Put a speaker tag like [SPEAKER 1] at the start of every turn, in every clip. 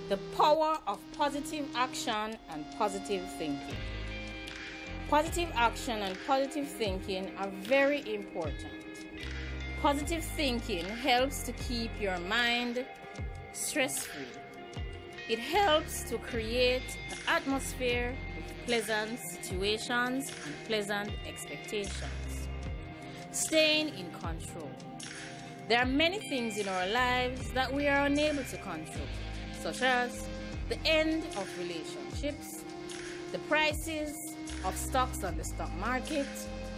[SPEAKER 1] The power of positive action and positive thinking. Positive action and positive thinking are very important. Positive thinking helps to keep your mind stress-free. It helps to create an atmosphere with pleasant situations and pleasant expectations. Staying in control. There are many things in our lives that we are unable to control, such as the end of relationships, the prices of stocks on the stock market,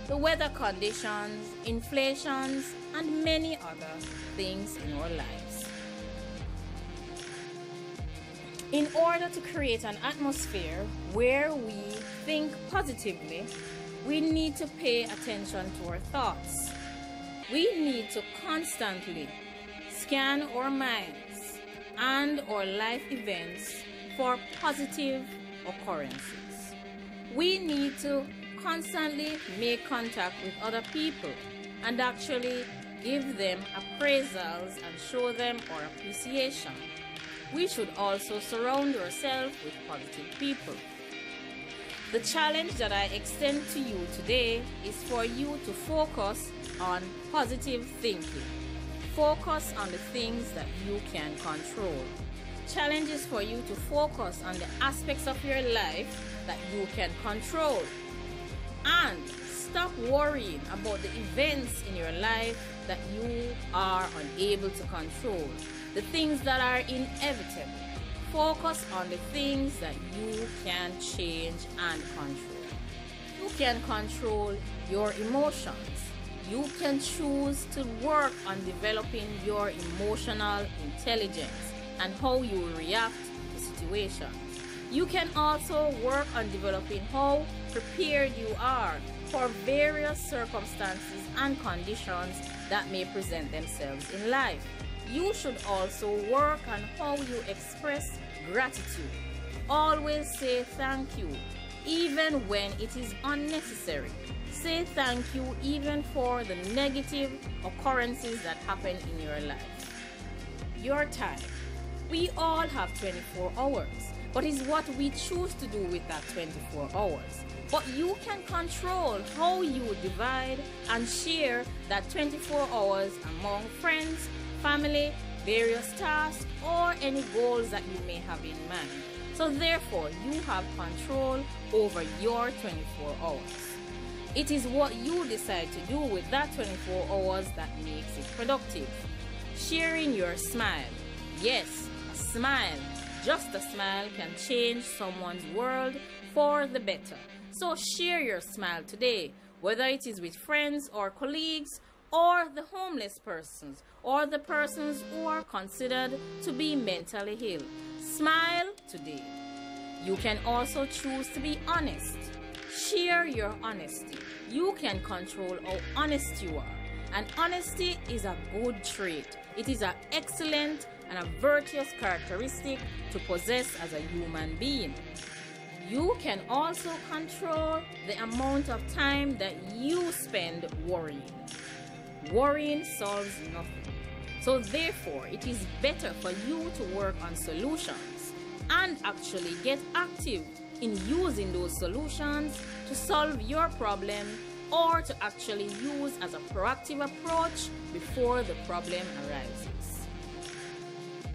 [SPEAKER 1] the weather conditions, inflations, and many other things in our lives. In order to create an atmosphere where we think positively, we need to pay attention to our thoughts. We need to constantly scan our minds and our life events for positive occurrences. We need to constantly make contact with other people and actually give them appraisals and show them our appreciation. We should also surround ourselves with positive people. The challenge that I extend to you today is for you to focus on positive thinking. Focus on the things that you can control. Challenge is for you to focus on the aspects of your life that you can control. And stop worrying about the events in your life that you are unable to control. The things that are inevitable. Focus on the things that you can change and control. You can control your emotions. You can choose to work on developing your emotional intelligence and how you react to situations. You can also work on developing how prepared you are for various circumstances and conditions that may present themselves in life. You should also work on how you express gratitude. Always say thank you, even when it is unnecessary. Say thank you even for the negative occurrences that happen in your life. Your time. We all have 24 hours, but it's what we choose to do with that 24 hours. But you can control how you divide and share that 24 hours among friends, family, various tasks, or any goals that you may have in mind. So therefore, you have control over your 24 hours. It is what you decide to do with that 24 hours that makes it productive. Sharing your smile. Yes, a smile, just a smile can change someone's world for the better. So share your smile today, whether it is with friends or colleagues, or the homeless persons, or the persons who are considered to be mentally ill. Smile today. You can also choose to be honest. Share your honesty. You can control how honest you are. And honesty is a good trait. It is an excellent and a virtuous characteristic to possess as a human being. You can also control the amount of time that you spend worrying. Worrying solves nothing. So therefore, it is better for you to work on solutions and actually get active in using those solutions to solve your problem, or to actually use as a proactive approach before the problem arises.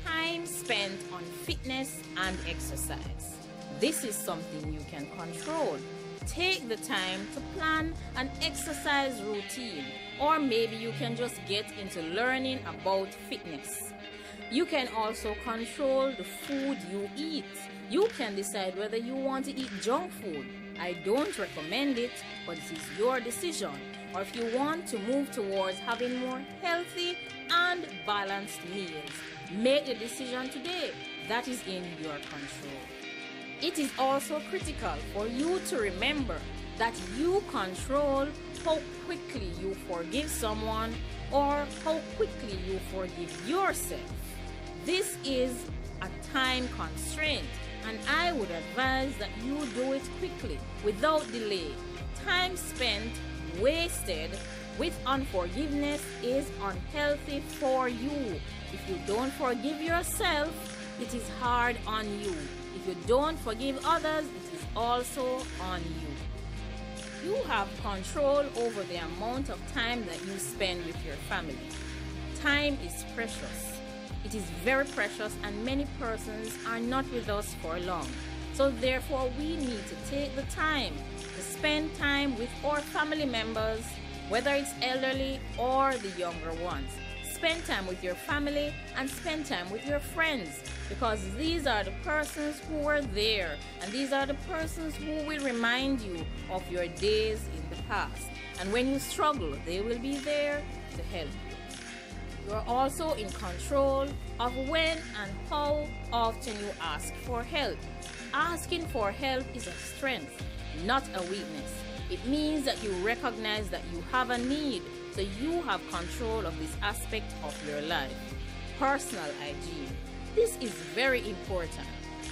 [SPEAKER 1] Time spent on fitness and exercise. This is something you can control. Take the time to plan an exercise routine, or maybe you can just get into learning about fitness. You can also control the food you eat. You can decide whether you want to eat junk food. I don't recommend it, but it is your decision. Or if you want to move towards having more healthy and balanced meals, make the decision today. That is in your control. It is also critical for you to remember that you control how quickly you forgive someone or how quickly you forgive yourself. This is a time constraint, and I would advise that you do it quickly, without delay. Time spent wasted with unforgiveness is unhealthy for you. If you don't forgive yourself, it is hard on you. If you don't forgive others, it is also on you. You have control over the amount of time that you spend with your family. Time is precious. It is very precious, and many persons are not with us for long. So therefore, we need to take the time to spend time with our family members, whether it's elderly or the younger ones. Spend time with your family and spend time with your friends, because these are the persons who are there, and these are the persons who will remind you of your days in the past. And when you struggle, they will be there to help you. You are also in control of when and how often you ask for help. Asking for help is a strength, not a weakness. It means that you recognize that you have a need, so you have control of this aspect of your life. Personal hygiene. This is very important.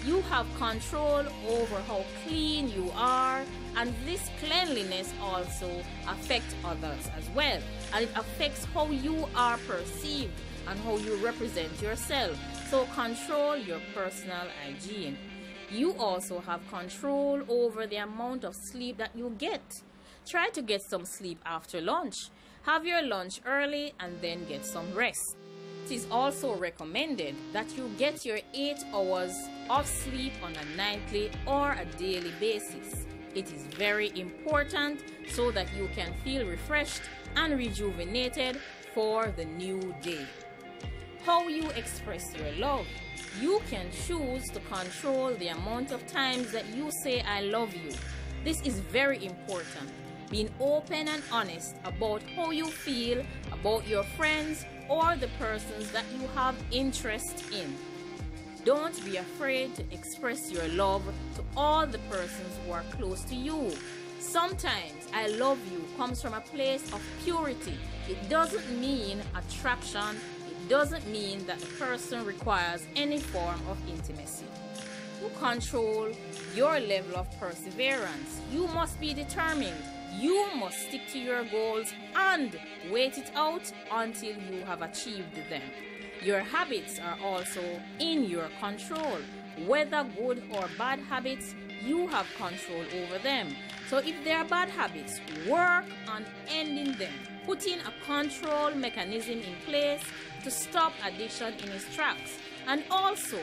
[SPEAKER 1] You have control over how clean you are, and this cleanliness also affects others as well. And it affects how you are perceived and how you represent yourself. So control your personal hygiene. You also have control over the amount of sleep that you get. Try to get some sleep after lunch. Have your lunch early and then get some rest. It is also recommended that you get your 8 hours of sleep on a nightly or a daily basis. It is very important so that you can feel refreshed and rejuvenated for the new day. How you express your love. You can choose to control the amount of times that you say I love you. This is very important. Being open and honest about how you feel about your friends or the persons that you have interest in. Don't be afraid to express your love to all the persons who are close to you. Sometimes I love you comes from a place of purity. It doesn't mean attraction. It doesn't mean that the person requires any form of intimacy. You control your level of perseverance. You must be determined. You must stick to your goals and wait it out until you have achieved them. Your habits are also in your control. Whether good or bad habits, you have control over them. So if they are bad habits, work on ending them. Putting a control mechanism in place to stop addiction in its tracks, and also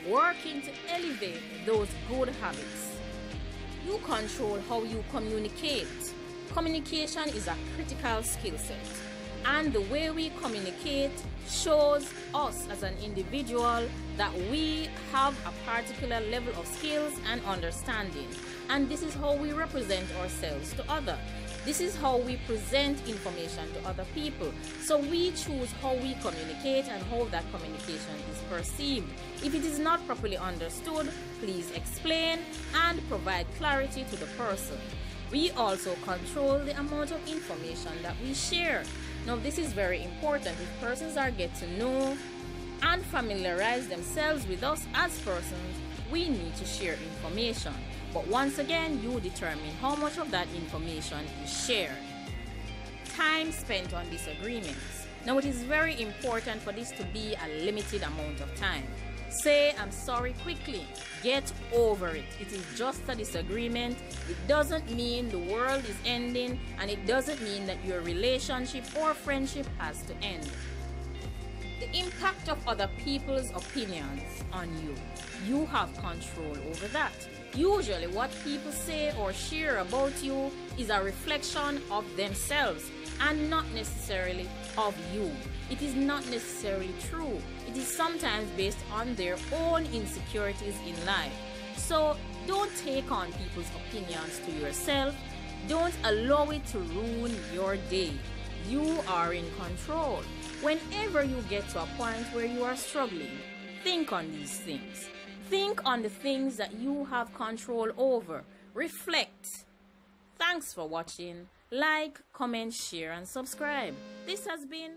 [SPEAKER 1] working to elevate those good habits. You control how you communicate. Communication is a critical skill set, and the way we communicate shows us as an individual that we have a particular level of skills and understanding, and this is how we represent ourselves to others. This is how we present information to other people. So we choose how we communicate and how that communication is perceived. If it is not properly understood, please explain and provide clarity to the person. We also control the amount of information that we share. Now, this is very important. If persons are get to know and familiarize themselves with us as persons, we need to share information. But once again, you determine how much of that information is shared. Time spent on disagreements. Now, it is very important for this to be a limited amount of time. Say I'm sorry quickly. Get over it. It is just a disagreement. It doesn't mean the world is ending, and it doesn't mean that your relationship or friendship has to end. The impact of other people's opinions on you. You have control over that. Usually what people say or share about you is a reflection of themselves and not necessarily of you. It is not necessarily true. It is sometimes based on their own insecurities in life. So don't take on people's opinions to yourself. Don't allow it to ruin your day. You are in control. Whenever you get to a point where you are struggling, think on these things. Think on the things that you have control over. Reflect. Thanks for watching. Like, comment, share, and subscribe. This has been